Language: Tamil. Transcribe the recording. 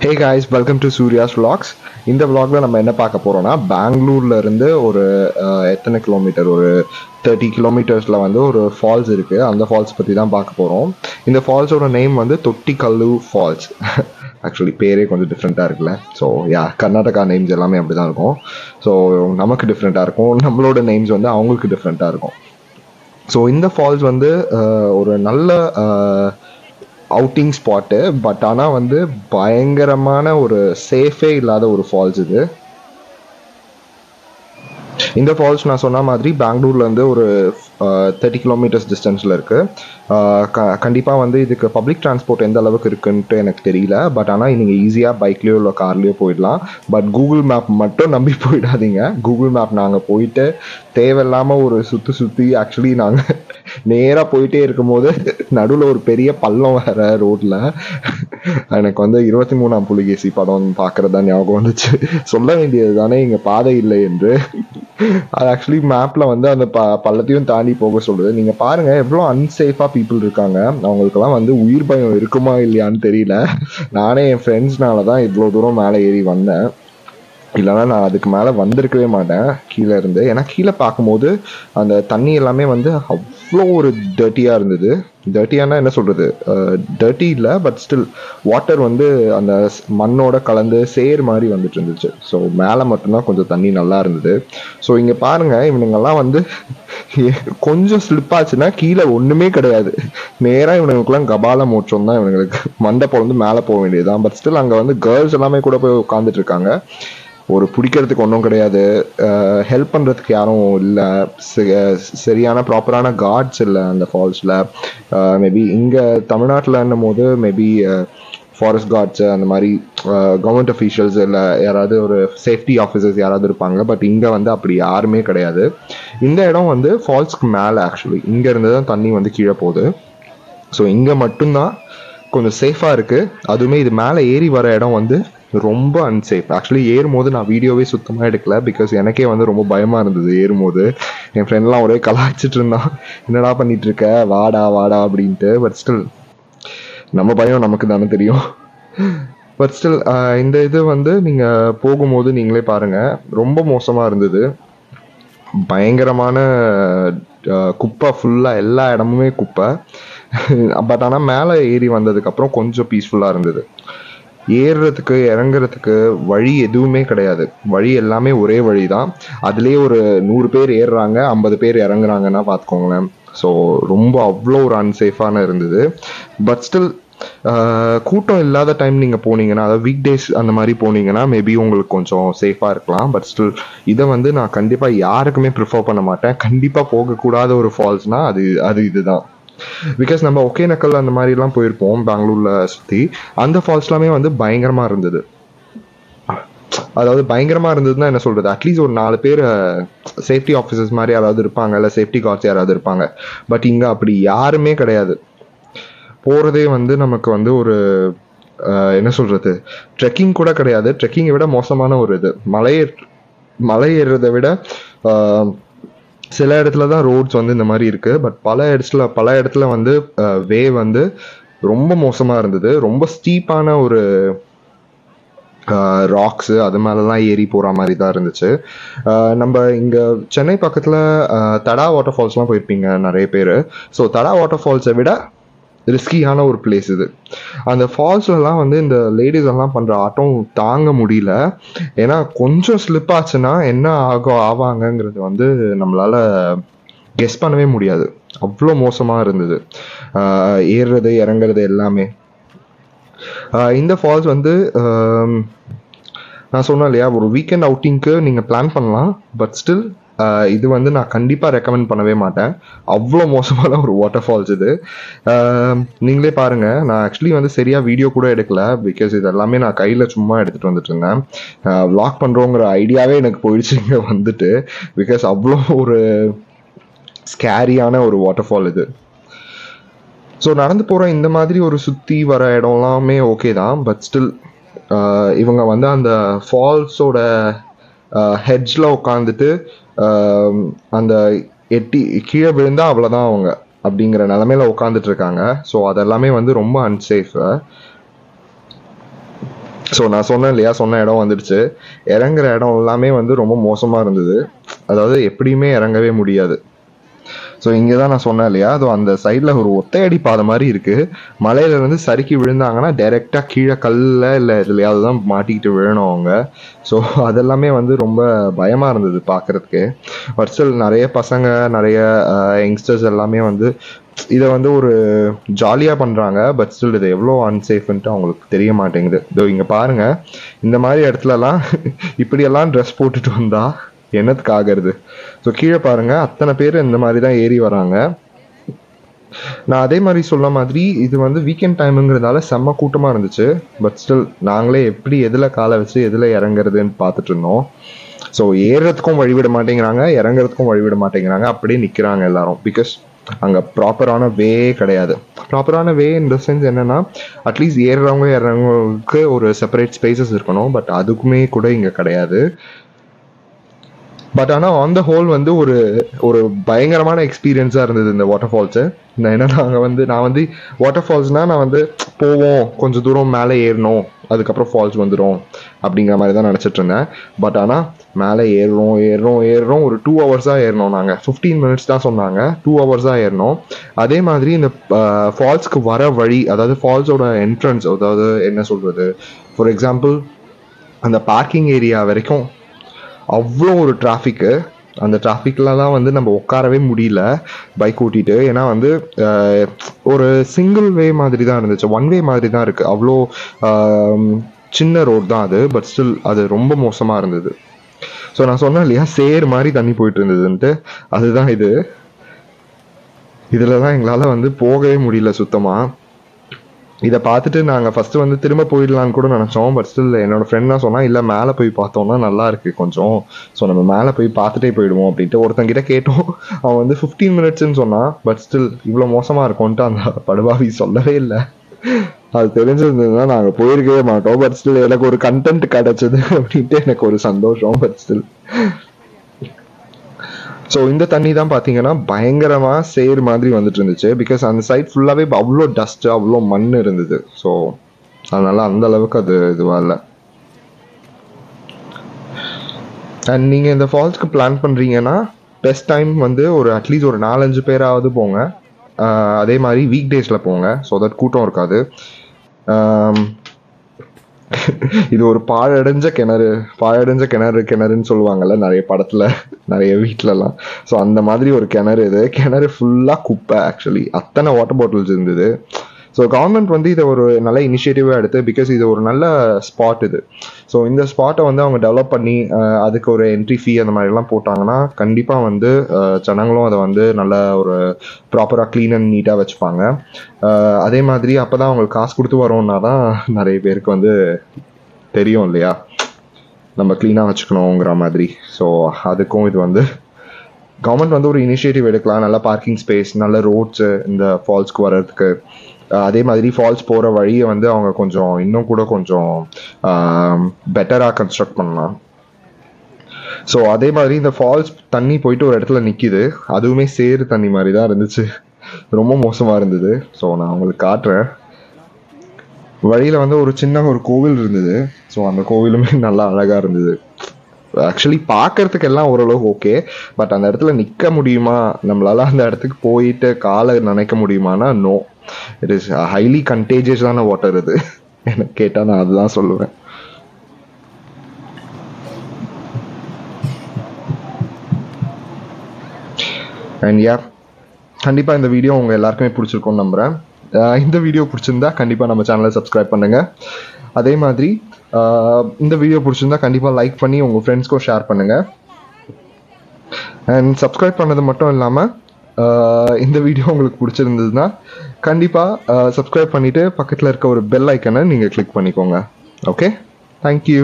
Hey guys, welcome to Surya's Vlogs. இந்த vlogல நம்ம என்ன பார்க்க போறோம்னா பெங்களூர்ல இருந்து ஒரு எத்தனை கிலோமீட்டர் ஒரு 30 கிலோமீட்டர்ஸ்ல வந்து ஒரு ஃபால்ஸ் இருக்கு. அந்த ஃபால்ஸ் பத்தி தான் பார்க்க போறோம். இந்த ஃபால்ஸோட நேம் வந்து தொட்டிக்கல்லு ஃபால்ஸ். ஆக்சுவலி பேரே கொஞ்சம் டிஃப்ரெண்ட்டாக இருக்குல்ல. ஸோ கர்நாடகா நேம்ஸ் எல்லாமே அப்படி தான் இருக்கும். ஸோ நமக்கு டிஃப்ரெண்ட்டாக இருக்கும், நம்மளோட நேம்ஸ் வந்து அவங்களுக்கு டிஃப்ரெண்ட்டாக இருக்கும். ஸோ இந்த ஃபால்ஸ் வந்து ஒரு நல்ல அவுட்டிங் ஸ்பாட்டு. பட் ஆனால் வந்து பயங்கரமான ஒரு சேஃபே இல்லாத ஒரு ஃபால்ஸ் இது. இந்த ஃபால்ஸ் நான் சொன்ன மாதிரி பெங்களூர்லேருந்து ஒரு 30 கிலோமீட்டர்ஸ் டிஸ்டன்ஸில் இருக்குது. கண்டிப்பாக வந்து இதுக்கு பப்ளிக் டிரான்ஸ்போர்ட் எந்த அளவுக்கு இருக்குன்ட்டு எனக்கு தெரியல. பட் ஆனால் நீங்கள் ஈஸியாக பைக்லேயோ இல்லை கார்லேயோ போயிடலாம். பட் கூகுள் மேப் மட்டும் நம்பி போயிடாதீங்க. கூகுள் மேப் நாங்கள் போயிட்டு தேவையில்லாமல் ஒரு சுற்றி ஆக்சுவலி நாங்கள் நேராக போயிட்டே இருக்கும்போது நடுவில் ஒரு பெரிய பள்ளம் வேற ரோட்டில். எனக்கு வந்து 23ஆம் புலிகேசி படம் பார்க்குறது தான் ஞாபகம் வந்துச்சு. சொல்ல வேண்டியது தானே இங்கே பாதை இல்லை என்று. அது ஆக்சுவலி மேப்பில் வந்து அந்த பள்ளத்தையும் தாண்டி போக சொல்லுது. நீங்கள் பாருங்கள் எவ்வளோ அன்சேஃபாக பீப்புள் இருக்காங்க. அவங்களுக்கெல்லாம் வந்து உயிர் பயம் இருக்குமா இல்லையான்னு தெரியல. நானே என் ஃப்ரெண்ட்ஸ்னால தான் இவ்வளோ தூரம் மேலே ஏறி வந்தேன். இல்லைனா நான் அதுக்கு மேலே வந்திருக்கவே மாட்டேன் கீழே இருந்து. ஏன்னா கீழே பார்க்கும்போது அந்த தண்ணி எல்லாமே வந்து அவ்வளோ ஒரு டர்ட்டியாக இருந்தது. டர்ட்டியானா என்ன சொல்கிறது, டர்ட்டி இல்லை, பட் ஸ்டில் வாட்டர் வந்து அந்த மண்ணோட கலந்து சேர் மாதிரி வந்துட்டு இருந்துச்சு. ஸோ மேலே மட்டும்தான் கொஞ்சம் தண்ணி நல்லா இருந்தது. ஸோ இங்கே பாருங்கள், இவனுங்கெல்லாம் வந்து கொஞ்சம் ஸ்லிப் ஆச்சுன்னா கீழே ஒன்றுமே கிடையாது. நேராக இவனுங்களுக்குலாம் கபால மோட்சம் தான். இவனுங்களுக்கு மண்டை பொழுது மேலே போக வேண்டியதுதான். பட் ஸ்டில் அங்கே வந்து கேர்ள்ஸ் எல்லாமே கூட போய் உட்காந்துட்டு இருக்காங்க. ஒரு பிடிக்கிறதுக்கு ஒன்றும் கிடையாது, ஹெல்ப் பண்ணுறதுக்கு யாரும் இல்லை, சரியான ப்ராப்பரான கார்ட்ஸ் இல்லை அந்த ஃபால்ஸில். மேபி இங்கே தமிழ்நாட்டில்ன்னும் போது மேபி ஃபாரஸ்ட் கார்ட்ஸு அந்த மாதிரி கவர்மெண்ட் அஃபீஷியல்ஸ் இல்லை யாராவது ஒரு சேஃப்டி ஆஃபீஸர்ஸ் யாராவது இருப்பாங்க. பட் இங்கே வந்து அப்படி யாருமே கிடையாது. இந்த இடம் வந்து ஃபால்ஸ்க்கு மேலே ஆக்சுவலி இங்கேருந்து தான் தண்ணி வந்து கீழே போகுது. ஸோ இங்கே மட்டும்தான் கொஞ்சம் சேஃபாக இருக்குது. அதுவுமே இது மேலே ஏறி வர இடம் வந்து ரொம்ப அன்சேஃப். ஆக்சுவலி ஏறும்போது நான் வீடியோவே சுத்தமாக எடுக்கல. பிகாஸ் எனக்கே வந்து ரொம்ப பயமாக இருந்தது ஏறும்போது. என் ஃப்ரெண்ட்லாம் ஒரே கலாய்ச்சிட்டு இருந்தான், என்னடா பண்ணிட்டு இருக்க, வாடா வாடா அப்படின்ட்டு. பட் ஸ்டில் நம்ம பயம் நமக்கு தானே தெரியும். பட் ஸ்டில் இந்த இது வந்து நீங்கள் போகும்போது நீங்களே பாருங்கள், ரொம்ப மோசமாக இருந்தது. பயங்கரமான குப்பை, ஃபுல்லாக எல்லா இடமுமே குப்பை. பட் ஆனால் மேலே ஏறி வந்ததுக்கப்புறம் கொஞ்சம் பீஸ்ஃபுல்லாக இருந்தது. ஏறுறதுக்கு இறங்குறதுக்கு வழி எதுவுமே கிடையாது. வழி எல்லாமே ஒரே வழி தான். அதுலேயே ஒரு 100 பேர் ஏறுறாங்க, 50 பேர் இறங்குறாங்கன்னா பார்த்துக்கோங்களேன். ஸோ ரொம்ப அவ்வளோ ஒரு அன்சேஃபான இருந்தது. பட் ஸ்டில் கூட்டம் இல்லாத டைம் நீங்கள் போனீங்கன்னா, அதாவது வீக் டேஸ் அந்த மாதிரி போனீங்கன்னா மேபி உங்களுக்கு கொஞ்சம் சேஃபாக இருக்கலாம். பட் ஸ்டில் இதை வந்து நான் கண்டிப்பாக யாருக்குமே ப்ரிஃபர் பண்ண மாட்டேன். கண்டிப்பாக போகக்கூடாத ஒரு ஃபால்ஸ்னால் அது இதுதான். பிகாஸ் நம்ம ஒகேனக்கல் அந்த மாதிரிலாம் போயிருப்போம் பெங்களூரில் சுற்றி. அந்த ஃபால்ஸ்லாமே வந்து பயங்கரமாக இருந்தது. அதாவது பயங்கரமாக இருந்ததுன்னா என்ன சொல்கிறது, அட்லீஸ்ட் ஒரு 4 பேர் சேஃப்டி ஆஃபீஸர்ஸ் மாதிரி யாராவது இருப்பாங்க, இல்லை சேஃப்டி கார்ட்ஸ் யாராவது இருப்பாங்க. பட் இங்கே அப்படி யாருமே கிடையாது. போகிறதே வந்து நமக்கு வந்து ஒரு என்ன சொல்கிறது, ட்ரெக்கிங் கூட கிடையாது. ட்ரெக்கிங்கை விட மோசமான ஒரு இது. மலை ஏறுறதை விட சில இடத்துல தான் ரோட்ஸ் வந்து இந்த மாதிரி இருக்குது. பட் பல இடத்துல வந்து வே வந்து ரொம்ப மோசமாக இருந்தது. ரொம்ப ஸ்டீப்பான ஒரு ராக்ஸு அது மேலெலாம் ஏறி போகிற மாதிரி தான் இருந்துச்சு. நம்ம இங்கே சென்னை பக்கத்தில் தடா வாட்டர் ஃபால்ஸ்லாம் போயிருப்பீங்க நிறைய பேர். ஸோ தடா வாட்டர் ஃபால்ஸை விட ரிஸ்கியான ஒரு பிளேஸ் இது. அந்த ஃபால்ஸ்லலாம் வந்து இந்த லேடிஸ் எல்லாம் பண்ணுற ஆட்டம் தாங்க முடியல. ஏன்னா கொஞ்சம் ஸ்லிப் ஆச்சுன்னா என்ன ஆவாங்கங்கிறது வந்து நம்மளால் கெஸ் பண்ணவே முடியாது. அவ்வளோ மோசமாக இருந்தது ஏறுறது இறங்குறது எல்லாமே. இந்த ஃபால்ஸ் வந்து நான் சொன்னேன் இல்லையா, ஒரு வீக்கெண்ட் அவுட்டிங்க்கு நீங்கள் பிளான் பண்ணலாம். பட் ஸ்டில் இது வந்து நான் கண்டிப்பாக ரெக்கமெண்ட் பண்ணவே மாட்டேன். அவ்வளோ மோசமான ஒரு வாட்டர் ஃபால்ஸ் இது. நீங்களே பாருங்கள், நான் ஆக்சுவலி வந்து சரியாக வீடியோ கூட எடுக்கல. பிகாஸ் இது எல்லாமே நான் கையில் சும்மா எடுத்துகிட்டு வந்துட்டு இருந்தேன். விளாக் பண்ணுறோங்கிற ஐடியாவே எனக்கு போயிடுச்சு இங்கே வந்துட்டு. பிகாஸ் அவ்வளோ ஒரு ஸ்கேரியான ஒரு வாட்டர் ஃபால் இது. ஸோ நடந்து போகிற இந்த மாதிரி ஒரு சுற்றி வர இடம்லாமே ஓகே தான். பட் ஸ்டில் இவங்க வந்து அந்த ஃபால்ஸோட ஹெட்ஜில் உட்காந்துட்டு அந்த கீழே விழுந்தால் அவ்வளோதான் அவங்க அப்படிங்கிற நிலமையில உட்காந்துட்டு இருக்காங்க. ஸோ அதெல்லாமே வந்து ரொம்ப அன்சேஃப். ஸோ நான் சொன்னேன் இல்லையா, சொன்ன இடம் வந்துடுச்சு. இறங்குற இடம் எல்லாமே வந்து ரொம்ப மோசமாக இருந்தது. அதாவது எப்படியுமே இறங்கவே முடியாது. ஸோ இங்கே தான் நான் சொன்னேன் இல்லையா, அது அந்த சைடில் ஒரு ஒத்தையடி பாதை மாதிரி இருக்குது. மலையிலேருந்து சறுக்கி விழுந்தாங்கன்னா டைரெக்டாக கீழே கல்லில் இல்லை இதுலையாவது தான் மாட்டிக்கிட்டு விழணும் அவங்க. ஸோ அதெல்லாமே வந்து ரொம்ப பயமாக இருந்தது பார்க்குறதுக்கு. பட் ஸ்டில் நிறைய பசங்க, நிறைய யங்ஸ்டர்ஸ் எல்லாமே வந்து இதை வந்து ஒரு ஜாலியாக பண்ணுறாங்க. பட் ஸ்டில் இது எவ்வளோ அன்சேஃப்ன்ட்டு அவங்களுக்கு தெரிய மாட்டேங்குது. இதோ இங்கே பாருங்கள், இந்த மாதிரி இடத்துலலாம் இப்படியெல்லாம் ட்ரெஸ் போட்டுட்டு வந்தா என்னத்துக்கு ஆகிறது? ஸோ கீழே பாருங்கள், அத்தனை பேர் இந்த மாதிரி தான் ஏறி வராங்க. நான் அதே மாதிரி சொல்ல மாதிரி இது வந்து வீக்கெண்ட் டைமுங்கிறதால செம்ம கூட்டமாக இருந்துச்சு. பட் ஸ்டில் நாங்களே எப்படி எதில் காலை வச்சு எதில் இறங்குறதுன்னு பார்த்துட்டு இருந்தோம். ஸோ ஏறுறதுக்கும் வழிவிட மாட்டேங்கிறாங்க, இறங்குறதுக்கும் வழிவிட மாட்டேங்கிறாங்க, அப்படியே நிற்கிறாங்க எல்லாரும். பிகாஸ் அங்கே ப்ராப்பரான வே கிடையாது. ப்ராப்பரான வே இன் த சென்ஸ் என்னென்னா, அட்லீஸ்ட் ஏறுறவங்களுக்கு ஒரு செப்பரேட் ஸ்பேசஸ் இருக்கணும். பட் அதுக்குமே கூட இங்கே கிடையாது. பட் ஆனால் ஆன் த ஹோல் வந்து ஒரு ஒரு பயங்கரமான எக்ஸ்பீரியன்ஸாக இருந்தது இந்த வாட்டர் ஃபால்ஸு. ஏன்னா நான் வந்து வாட்டர் ஃபால்ஸ்னால் நான் வந்து போவோம், கொஞ்சம் தூரம் மேலே ஏறணும், அதுக்கப்புறம் ஃபால்ஸ் வந்துடும் அப்படிங்கிற மாதிரி தான் நினச்சிட்டு இருந்தேன். பட் ஆனால் மேலே ஏறுறோம் ஒரு 2 ஹவர்ஸாக ஏறினோம். நாங்கள் 15 மினிட்ஸ் தான் சொன்னாங்க, 2 ஹவர்ஸாக ஏறினோம். அதே மாதிரி இந்த ஃபால்ஸ்க்கு வர வழி, அதாவது ஃபால்ஸோட என்ட்ரன்ஸ், அதாவது என்ன சொல்கிறது, ஃபார் எக்ஸாம்பிள் அந்த பார்க்கிங் ஏரியா வரைக்கும் அவ்வளோ ஒரு டிராஃபிக்கு. அந்த டிராஃபிக்லலாம் வந்து நம்ம உட்காரவே முடியல பைக் ஓட்டிட்டு. ஏன்னா வந்து ஒரு சிங்கிள் வே மாதிரி தான் இருந்துச்சு, ஒன் வே மாதிரி தான் இருக்குது. அவ்வளோ சின்ன ரோட் தான் அது. பட் ஸ்டில் அது ரொம்ப மோசமாக இருந்தது. ஸோ நான் சொன்னேன் இல்லையா, சேர் மாதிரி தண்ணி போயிட்டு இருந்ததுன்ட்டு, அதுதான் இது. இதில் தான் எங்களால் வந்து போகவே முடியல சுத்தமாக. இதை பார்த்துட்டு நாங்கள் ஃபஸ்ட்டு வந்து திரும்ப போயிடலான்னு கூட நினச்சோம். பட் ஸ்டில் என்னோடய ஃப்ரெண்ட் தான் சொன்னால், இல்லை மேலே போய் பார்த்தோம்னா நல்லா இருக்குது கொஞ்சம், ஸோ நம்ம மேலே போய் பார்த்துட்டே போயிடுவோம் அப்படின்ட்டு. ஒருத்தங்கிட்ட கேட்டோம், அவன் வந்து 15 மினிட்ஸ்ன்னு சொன்னான். பட் ஸ்டில் இவ்வளோ மோசமாக இருக்கும்ன்ட்டு அந்த படுபாவி சொல்லவே இல்லை. அது தெரிஞ்சிருந்ததுன்னா நாங்கள் போயிருக்கவே மாட்டோம். பட் ஸ்டில் எனக்கு ஒரு கண்டென்ட் கிடச்சிது அப்படின்ட்டு எனக்கு ஒரு சந்தோஷம். பட் ஸ்டில் ஸோ இந்த தண்ணி தான் பார்த்தீங்கன்னா பயங்கரமாக சேர் மாதிரி வந்துட்டு இருந்துச்சு. பிகாஸ் அந்த சைட் ஃபுல்லாகவே அவ்வளோ டஸ்ட்டு, அவ்வளோ மண் இருந்தது. ஸோ அதனால் அந்த அளவுக்கு அது இதுவாக இல்லை. அண்ட் நீங்கள் இந்த ஃபால்ஸ்க்கு பிளான் பண்ணுறீங்கன்னா பெஸ்ட் டைம் வந்து ஒரு அட்லீஸ்ட் ஒரு 4-5 பேராவது போங்க. அதே மாதிரி வீக் டேஸில் போங்க, ஸோ தட் கூட்டம் இருக்காது. இது ஒரு பாழடைஞ்ச கிணறுன்னு சொல்லுவாங்கல்ல நிறைய படத்துல, நிறைய வீட்டிலலாம். ஸோ அந்த மாதிரி ஒரு கிணறு. இது கிணறு ஃபுல்லாக குப்பை. ஆக்சுவலி அத்தனை வாட்டர் பாட்டில்ஸ் இருந்தது. ஸோ கவர்மெண்ட் வந்து இதை ஒரு நல்ல இனிஷியேட்டிவாக எடுத்து, பிகாஸ் இது ஒரு நல்ல ஸ்பாட் இது. ஸோ இந்த ஸ்பாட்டை வந்து அவங்க டெவலப் பண்ணி அதுக்கு ஒரு என்ட்ரி ஃபீ அந்த மாதிரிலாம் போட்டாங்கன்னா கண்டிப்பாக வந்து ஜனங்களும் அதை வந்து நல்ல ஒரு ப்ராப்பராக க்ளீன் அண்ட் நீட்டாக வச்சுப்பாங்க. அதே மாதிரி அப்போ தான் அவங்களுக்கு காசு கொடுத்து வரோன்னா தான் நிறைய பேருக்கு வந்து தெரியும் இல்லையா, நம்ம க்ளீனாக வச்சுக்கணுங்கிற மாதிரி. ஸோ அதுக்கும் இது வந்து கவர்மெண்ட் வந்து ஒரு இனிஷியேட்டிவ் எடுக்கலாம். நல்ல பார்க்கிங் ஸ்பேஸ், நல்ல ரோட்ஸு இந்த ஃபால்ஸ்க்கு வர்றதுக்கு. அதே மாதிரி ஃபால்ஸ் போகிற வழியை வந்து அவங்க கொஞ்சம் இன்னும் கூட கொஞ்சம் பெட்டராக கன்ஸ்ட்ரக்ட் பண்ணலாம். ஸோ அதே மாதிரி இந்த ஃபால்ஸ் தண்ணி போயிட்டு ஒரு இடத்துல நிற்கிது, அதுவுமே சேறு தண்ணி மாதிரி தான் இருந்துச்சு. ரொம்ப மோசமாக இருந்தது. ஸோ நான் உங்களுக்கு காட்டுறேன். வழியில் வந்து ஒரு சின்ன ஒரு கோவில் இருந்தது. ஸோ அந்த கோவிலுமே நல்லா அழகாக இருந்தது. ஆக்சுவலி பார்க்கறதுக்கு எல்லாம் ஓரளவுக்கு ஓகே. பட் அந்த இடத்துல நிற்க முடியுமா, நம்மளால அந்த இடத்துக்கு போயிட்டு காலை நினைக்க முடியுமானா நோ. இட் இஸ் ஹைலி கண்டேஜியஸான வாட்டர் இது. எனக்கு கேட்டால் நான் அதுதான் சொல்லுவேன். அண்ட் யா, கண்டிப்பாக இந்த வீடியோ உங்கள் எல்லாருக்குமே பிடிச்சிருக்கும்னு நம்புகிறேன். இந்த வீடியோ பிடிச்சிருந்தா கண்டிப்பாக நம்ம சேனலை சப்ஸ்கிரைப் பண்ணுங்கள். அதே மாதிரி இந்த வீடியோ பிடிச்சிருந்தா கண்டிப்பாக லைக் பண்ணி உங்கள் ஃப்ரெண்ட்ஸ்க்கும் ஷேர் பண்ணுங்கள். அண்ட் சப்ஸ்கிரைப் பண்ணது மட்டும் இல்லாமல் இந்த வீடியோ உங்களுக்கு பிடிச்சிருந்ததுன்னா கண்டிப்பாக சப்ஸ்கிரைப் பண்ணிவிட்டு பக்கத்தில் இருக்க ஒரு பெல் ஐக்கனை நீங்கள் கிளிக் பண்ணிக்கோங்க. Okay, thank you.